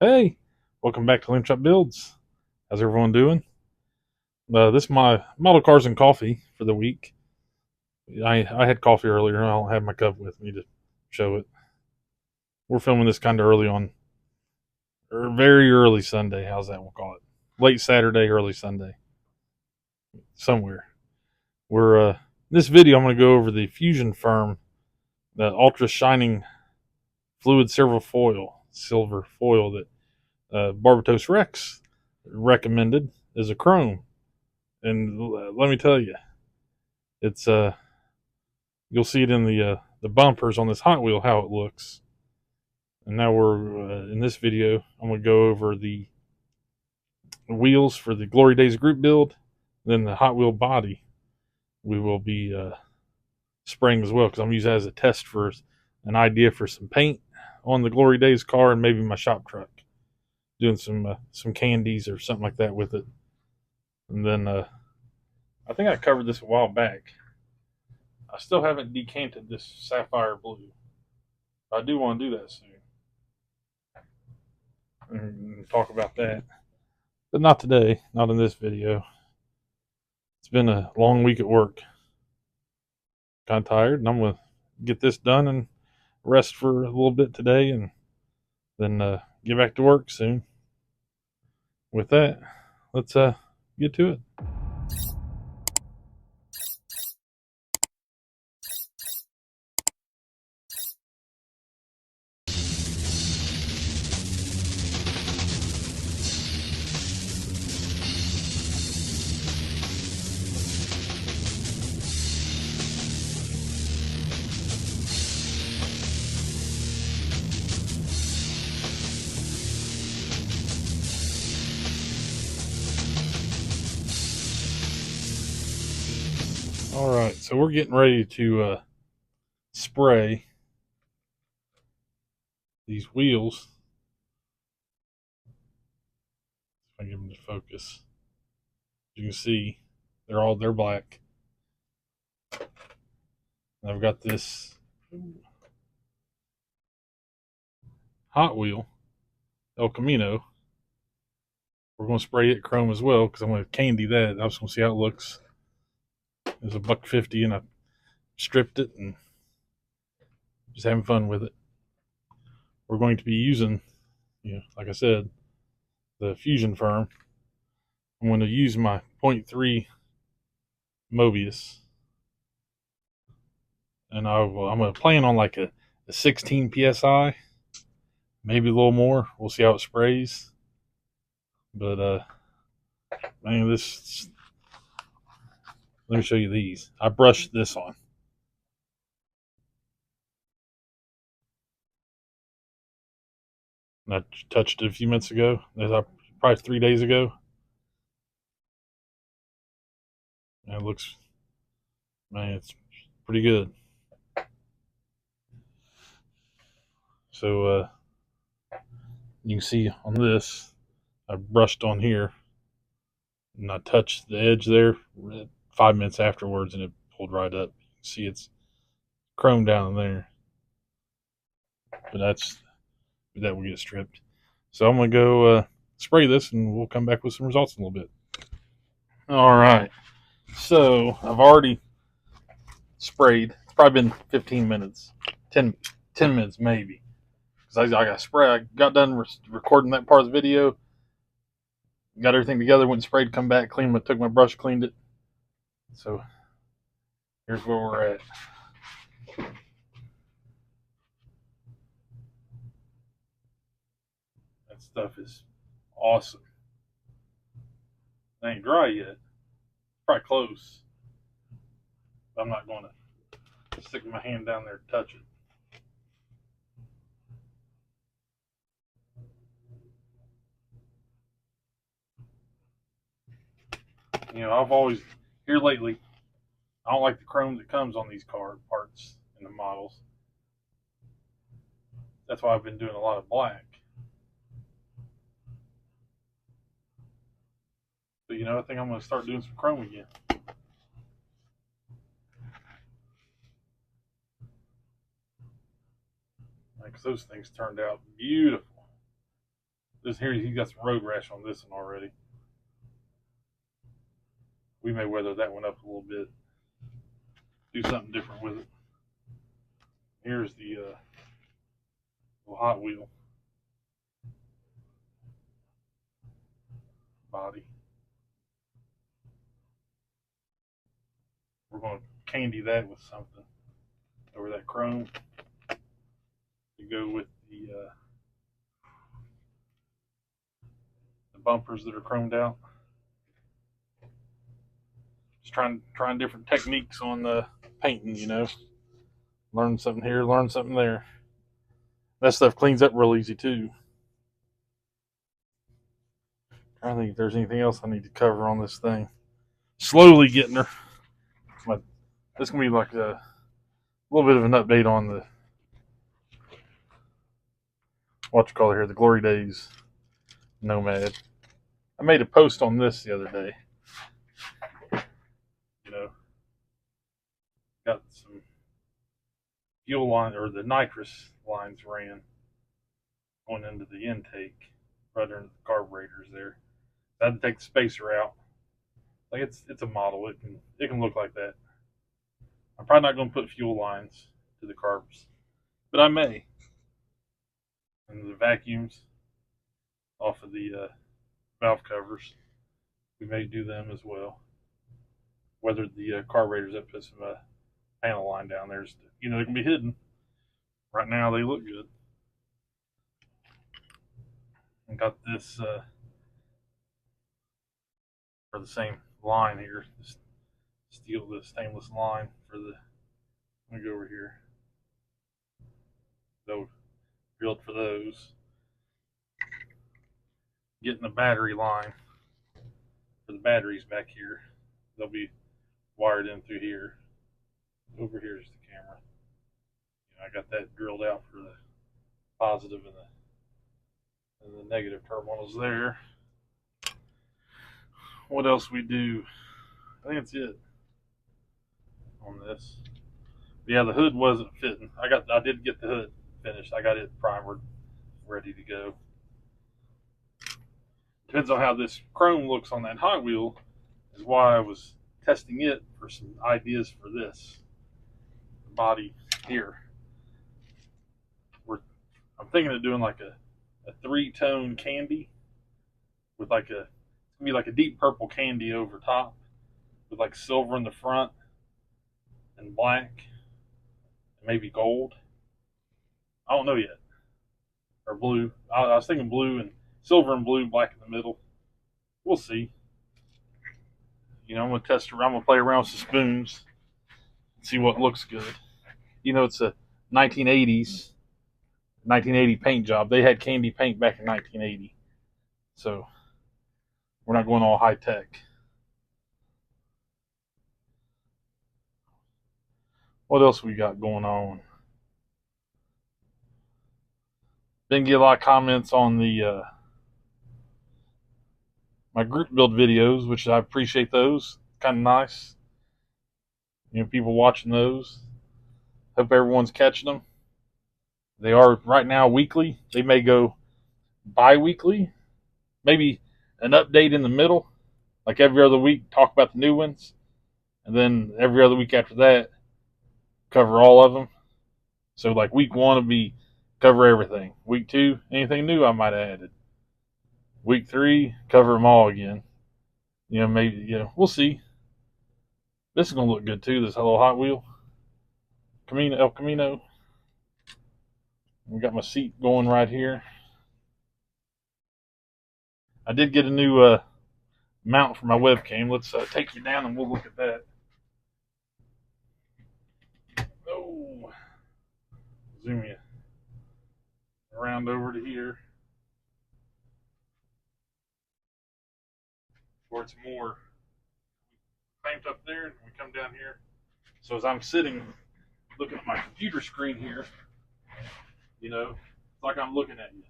Hey, welcome back to Limb Chop Builds. How's everyone doing? This is my model cars and coffee for the week. I had coffee earlier. I don't have my cup with me to show it. We're filming this kind of early on, or very early Sunday. How's that? We'll call it late Saturday, early Sunday, somewhere. We're this video. I'm going to go over the FisionFirm, the ultra shining fluid silver foil that BarbatosRex recommended as a chrome. And let me tell you, it's you'll see it in the bumpers on this Hot Wheel how it looks. And now we're in this video. I'm gonna go over the wheels for the Glory Days group build, then the Hot Wheel body. We will be spraying as well because I'm using that as a test for an idea for some paint on the Glory Days car and maybe my shop truck, doing some candies or something like that with it. And then I think I covered this a while back. I still haven't decanted this sapphire blue. I do want to do that soon and talk about that, but not today, not in this video. It's been a long week at work. Kind of tired, and I'm gonna get this done and rest for a little bit today, and then get back to work soon. With that, let's get to it. All right, so we're getting ready to spray these wheels. If I give them to focus, you can see they're black. And I've got this Hot Wheel El Camino. We're going to spray it chrome as well because I'm going to candy that. I was going to see how it looks. It's $1.50, and I stripped it and just having fun with it. We're going to be using, like I said, the FisionFirm. I'm going to use my 0.3 Mobius, and I'm going to plan on like a 16 psi, maybe a little more. We'll see how it sprays. But man, this. Let me show you these. I brushed this on. And I touched it a few minutes ago. Probably 3 days ago. And it looks, man, it's pretty good. So you can see on this, I brushed on here, and I touched the edge there 5 minutes afterwards, and it pulled right up. You can see it's chrome down in there, but that will get stripped. So I'm gonna go spray this, and we'll come back with some results in a little bit. All right. So I've already sprayed. It's probably been 15 minutes, 10 minutes maybe. Because I got spray. I got done recording that part of the video. Got everything together, went and sprayed, come back, took my brush, cleaned it. So here's where we're at. That stuff is awesome. It ain't dry yet. Probably close. I'm not going to stick my hand down there to touch it. I've always, here lately, I don't like the chrome that comes on these car parts and the models. That's why I've been doing a lot of black. But I think I'm going to start doing some chrome again. Because those things turned out beautiful. This here, he got some road rash on this one already. We may weather that one up a little bit. Do something different with it. Here's the little Hot Wheel body. We're going to candy that with something over that chrome to go with the bumpers that are chromed out. Just trying different techniques on the painting, you know. Learn something here, learn something there. That stuff cleans up real easy too. I don't think if there's anything else I need to cover on this thing. Slowly getting her. But this gonna be like a little bit of an update on the what you call it here, the Glory Days Nomad. I made a post on this the other day. You know, got some fuel line or the nitrous lines ran going into the intake right under the carburetors there. I had to take the spacer out. Like it's a model. It can look like that. I'm probably not going to put fuel lines to the carbs, but I may. And the vacuums off of the valve covers, we may do them as well. Whether the carburetors that put some panel line down there, you know, they can be hidden. Right now they look good. And got this for the same line here, the stainless line for the. Let me go over here. So drilled for those. Getting the battery line for the batteries back here. They'll be wired in through here. Over here is the camera. You know, I got that drilled out for the positive and the negative terminals there. What else we do? I think that's it on this. Yeah, the hood wasn't fitting. I did get the hood finished. I got it primered, ready to go. Depends on how this chrome looks on that Hot Wheel, is why I was testing it for some ideas for this body here. I'm thinking of doing like a 3-tone candy with like it's gonna be like a deep purple candy over top with like silver in the front and black and maybe gold. I don't know yet. Or blue. I was thinking blue and silver and blue, black in the middle. We'll see. You know, I'm gonna play around with some spoons, see what looks good. You know, it's a 1980 paint job. They had candy paint back in 1980, so we're not going all high tech. What else we got going on? Didn't get a lot of comments on the my group build videos, which I appreciate those. Kind of nice. You know, people watching those. Hope everyone's catching them. They are right now weekly. They may go bi-weekly. Maybe an update in the middle. Like every other week, talk about the new ones. And then every other week after that, cover all of them. So like week 1 would be cover everything. Week 2, anything new I might have added. Week 3, cover them all again. You know, maybe, you know, we'll see. This is going to look good too, this little Hot Wheel. El Camino. We got my seat going right here. I did get a new mount for my webcam. Let's take you down and we'll look at that. Oh, zoom you around over to here where it's more clamped up there, and we come down here. So as I'm sitting looking at my computer screen here, you know, it's like I'm looking at you.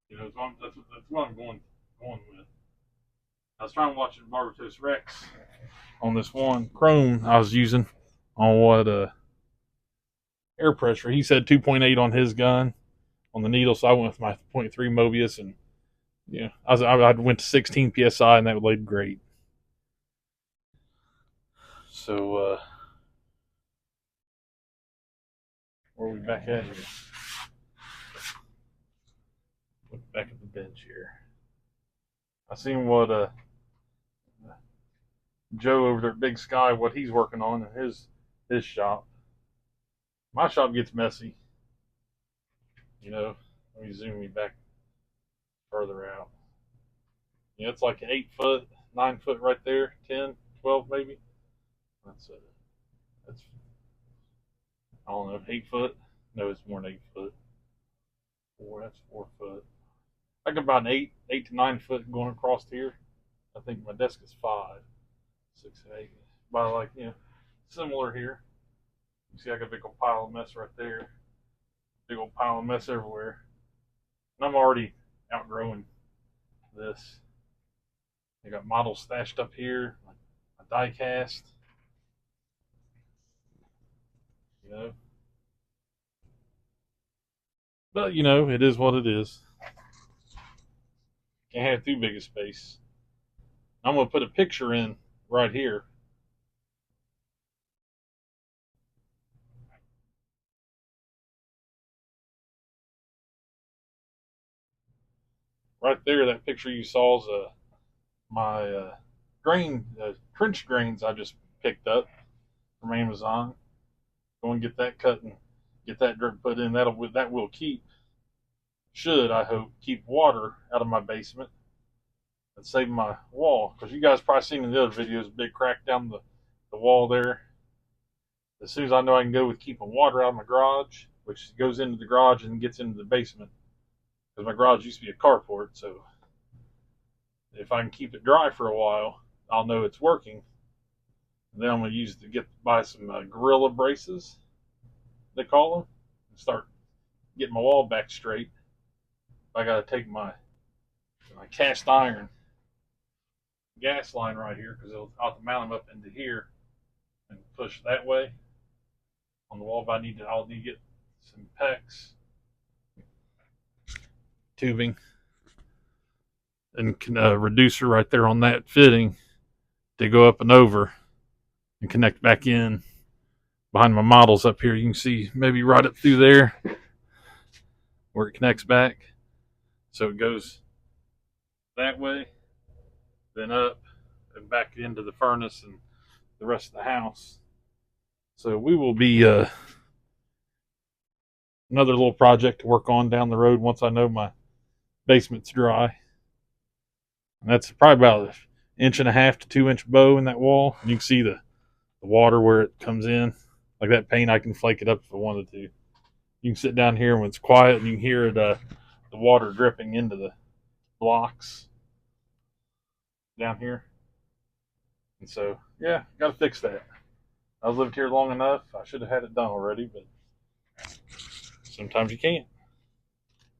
You know, that's what I'm going with. I was trying to watch BarbatosRex on this one chrome I was using on what air pressure. He said 2.8 on his gun on the needle, so I went with my .3 Mobius, and yeah, I went to 16 psi, and that laid great. So where are we back at here? Look back at the bench here. I seen what Joe over there at Big Sky, what he's working on in his shop. My shop gets messy. You know, let me zoom me back further out. You know, it's like 8 foot, 9 foot right there, 10, 12 maybe. That's I don't know, 8 foot. No, it's more than 8 foot. That's 4 foot. Like about an 8 to 9 foot going across here. I think my desk is 5, 6, 8. But like, you know, similar here. You see, I got a big old pile of mess right there. Big old pile of mess everywhere. And I'm already outgrowing this. I got models stashed up here, my die cast. You know. But you know, it is what it is. Can't have too big a space. I'm gonna put a picture in right here. Right there, that picture you saw is my trench grains I just picked up from Amazon. Go and get that cut and get that drip put in. That will should I hope keep water out of my basement and save my wall. Because you guys probably seen in the other videos, a big crack down the wall there. As soon as I know I can go with keeping water out of my garage, which goes into the garage and gets into the basement, because my garage used to be a carport, so if I can keep it dry for a while, I'll know it's working. And then I'm going to use it to buy some Gorilla braces, they call them, and start getting my wall back straight. I got to take my cast iron gas line right here, because I'll have to mount them up into here and push that way on the wall. But I'll need to get some PEX tubing and reducer right there on that fitting to go up and over and connect back in behind my models up here. You can see maybe right up through there where it connects back. So it goes that way, then up and back into the furnace and the rest of the house. So we will be another little project to work on down the road once I know my basement's dry. And that's probably about 1.5 to 2 inch bow in that wall. And you can see the water where it comes in. Like that paint, I can flake it up if I wanted to. You can sit down here when it's quiet and you can hear the water dripping into the blocks down here. And so, yeah, got to fix that. I've lived here long enough. I should have had it done already, but sometimes you can't.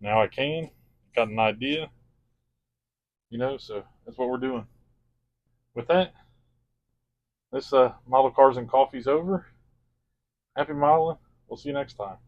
Now I can. Got an idea. You know, so that's what we're doing. With that, this model cars and coffee's over. Happy modeling. We'll see you next time.